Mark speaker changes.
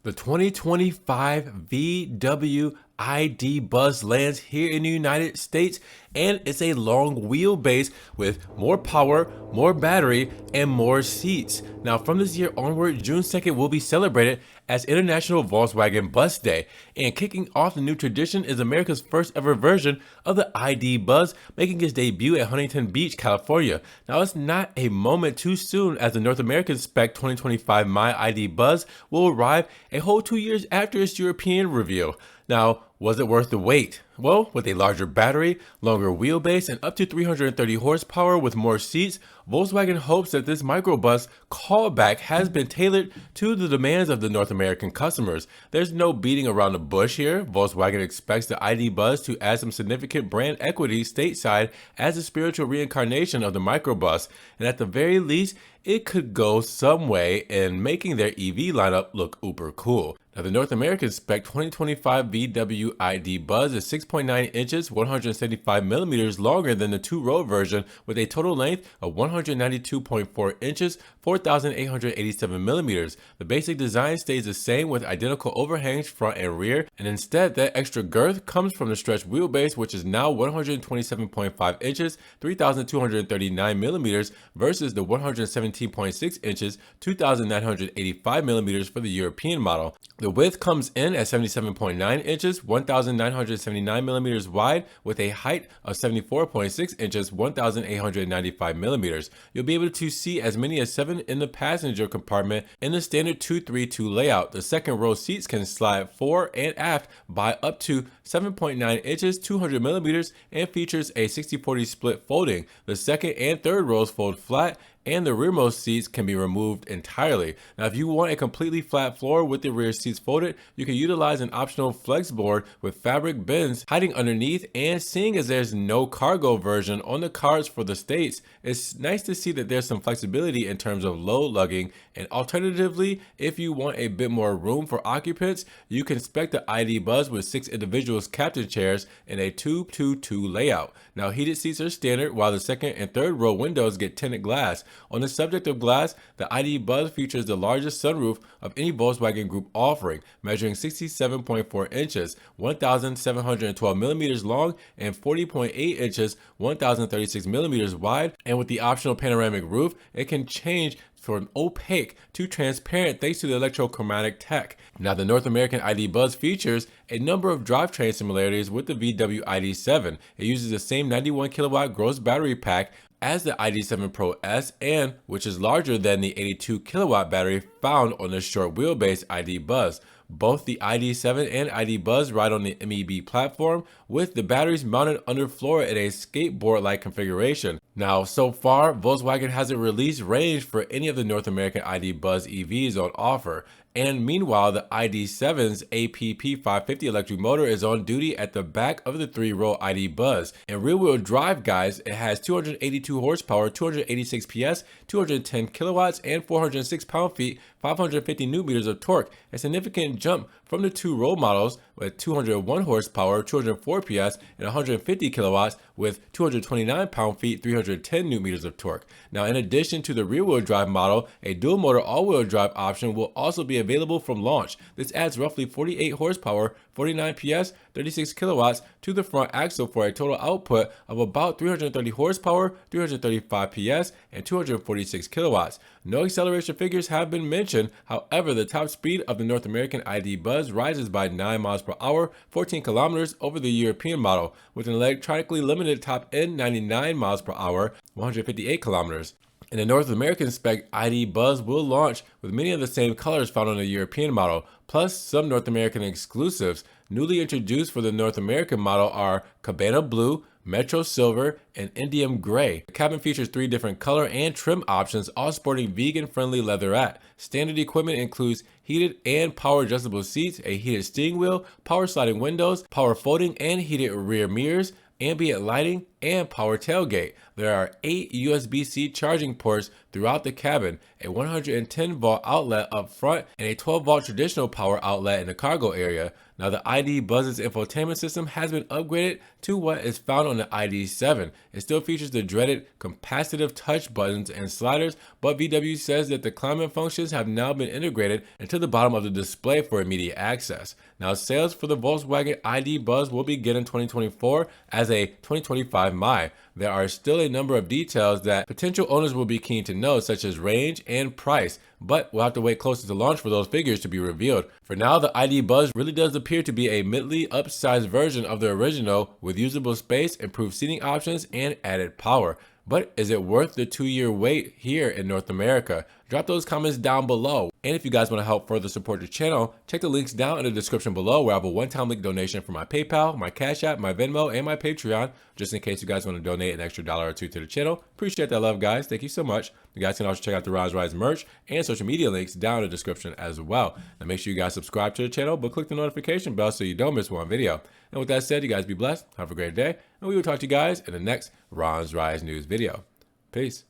Speaker 1: The 2025 VW ID.Buzz lands here in the United States, and it's a long wheelbase with more power, more battery, and more seats. Now, from this year onward, June 2nd will be celebrated as International Volkswagen Bus Day, and kicking off the new tradition is America's first ever version of the ID.Buzz, making its debut at Huntington Beach, California. Now, it's not a moment too soon, as the North American spec 2025 My ID.Buzz will arrive a whole 2 years after its European reveal. Now, was it worth the wait? Well, with a larger battery, longer wheelbase, and up to 330 horsepower with more seats, Volkswagen hopes that this microbus callback has been tailored to the demands of the North American customers. There's no beating around the bush here. Volkswagen expects the ID.Buzz to add some significant brand equity stateside as a spiritual reincarnation of the microbus, and at the very least, it could go some way in making their EV lineup look uber cool. Now, the North American spec 2025 VW ID.Buzz is 6.9 inches, 175 millimeters longer than the two-row version, with a total length of 192.4 inches, 4,887 millimeters. The basic design stays the same with identical overhangs front and rear, and instead that extra girth comes from the stretched wheelbase, which is now 127.5 inches, 3,239 millimeters versus the 117.6 inches, 2,985 millimeters for the European model. The width comes in at 77.9 inches, 1,979 millimeters wide, with a height of 74.6 inches, 1,895 millimeters. You'll be able to see as many as 7 in the passenger compartment in the standard 2-3-2 layout. The second row seats can slide fore and aft by up to 7.9 inches, 200 millimeters, and features a 60-40 split folding. The second and third rows fold flat, and the rearmost seats can be removed entirely. Now, if you want a completely flat floor with the rear seats folded, you can utilize an optional flex board with fabric bins hiding underneath, and seeing as there's no cargo version on the cards for the States, it's nice to see that there's some flexibility in terms of low lugging. And alternatively, if you want a bit more room for occupants, you can spec the ID.Buzz with 6 individuals captain chairs in a 2-2-2 layout. Now, heated seats are standard, while the second and third row windows get tinted glass. On the subject of glass, the ID.Buzz features the largest sunroof of any Volkswagen Group offering, measuring 67.4 inches, 1,712 millimeters long, and 40.8 inches, 1,036 millimeters wide. And with the optional panoramic roof, it can change from opaque to transparent thanks to the electro-chromatic tech. Now, the North American ID.Buzz features a number of drivetrain similarities with the VW ID.7. It uses the same 91 kilowatt gross battery pack as the ID.7 Pro S, and which is larger than the 82 kilowatt battery found on the short wheelbase ID.Buzz. Both the ID.7 and ID.Buzz ride on the MEB platform, with the batteries mounted underfloor in a skateboard-like configuration. Now, so far, Volkswagen hasn't released range for any of the North American ID.Buzz EVs on offer. And meanwhile, the ID.7's APP 550 electric motor is on duty at the back of the 3-row ID.Buzz. In rear-wheel drive, guys, it has 282 horsepower, 286 PS, 210 kilowatts, and 406 pound-feet, 550 newton-meters of torque, a significant jump from the 2-row models with 201 horsepower, 204 PS, and 150 kilowatts with 229 pound-feet, 310 newton-meters of torque. Now, in addition to the rear-wheel drive model, a dual-motor all-wheel drive option will also be available from launch. This adds roughly 48 horsepower, 49 PS, 36 kilowatts to the front axle for a total output of about 330 horsepower, 335 PS, and 246 kilowatts. No acceleration figures have been mentioned. However, the top speed of the North American ID.Buzz rises by 9 miles per hour, 14 kilometers over the European model, with an electronically limited top end 99 miles per hour, 158 kilometers. In the North American spec, ID.Buzz will launch with many of the same colors found on the European model, plus some North American exclusives. Newly introduced for the North American model are Cabana Blue, Metro Silver, and Indium Gray. The cabin features 3 different color and trim options, all sporting vegan-friendly leatherette. Standard equipment includes heated and power adjustable seats, a heated steering wheel, power sliding windows, power folding and heated rear mirrors, ambient lighting, and power tailgate. There are 8 USB-C charging ports throughout the cabin, a 110-volt outlet up front, and a 12-volt traditional power outlet in the cargo area. Now, the ID.Buzz's infotainment system has been upgraded to what is found on the ID.7. It still features the dreaded capacitive touch buttons and sliders, but VW says that the climate functions have now been integrated into the bottom of the display for immediate access. Now, sales for the Volkswagen ID.Buzz will begin in 2024 as a 2025 Mai. There are still a number of details that potential owners will be keen to know, such as range and price, but we'll have to wait closer to launch for those figures to be revealed. For now, the ID.Buzz really does appear to be a mildly upsized version of the original with usable space, improved seating options, and added power. But is it worth the 2-year wait here in North America? Drop those comments down below. And if you guys want to help further support the channel, check the links down in the description below where I have a one-time link donation for my PayPal, my Cash App, my Venmo, and my Patreon, just in case you guys want to donate an extra $1 or $2 to the channel. Appreciate that love, guys. Thank you so much. You guys can also check out the Ron's Rise merch and social media links down in the description as well. Now make sure you guys subscribe to the channel, but click the notification bell so you don't miss one video. And with that said, you guys be blessed, have a great day, and we will talk to you guys in the next Ron's Rise News video. Peace.